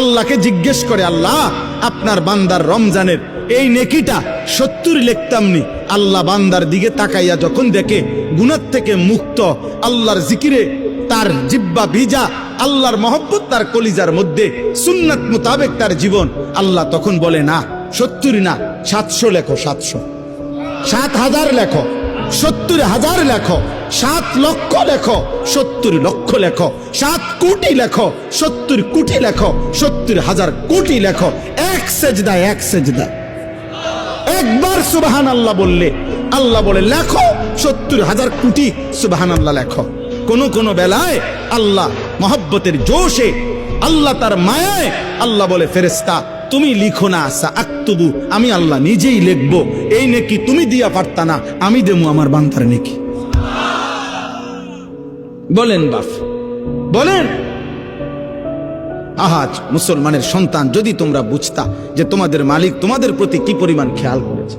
আল্লাহকে জিজ্ঞেস করে, আল্লাহ আপনার বান্দার রমজানের এই নেকিটা 70 লিখতামনি। আল্লাহ বান্দার দিকে তাকাইয়া যখন দেখে গুনাহ থেকে মুক্ত, আল্লাহর জিকিরে তার জিহ্বা ভিজা, আল্লাহর মহব্বত তার কলিজার মধ্যে, সুন্নাত মোতাবেক তার জীবন, আল্লাহ তখন বলে না 70 না 700 লেখো, 700, 7,000 লেখো, 70,000 লেখো, 7 লক্ষ লেখো, 70 লক্ষ লেখো, 7 কোটি লেখো, 70 কোটি লেখো, 70,000 কোটি লেখো। এক সেজদায়, এক সেজদায় একবার সুবহানাল্লাহ বললে আল্লাহ বলে লেখো 70,000 কোটি সুবহানাল্লাহ লেখো। কোন কোন বেলায় আল্লাহ মহব্বতের জোশে, আল্লাহ তার মায়ায় আল্লাহ বলে, ফেরেশতা তুমি লিখো না, সাআকতুবু, আমি আল্লাহ নিজেই লিখবো। এই নেকি তুমি দিয়া পারতা না, আমি দেবো আমার বান্দার নেকি। বলেন বাপ, বলেন। আহাজ মুসলমানের সন্তান, যদি তোমরা বুঝতা যে তোমাদের মালিক তোমাদের প্রতি কি পরিমাণ খেয়াল করেছে।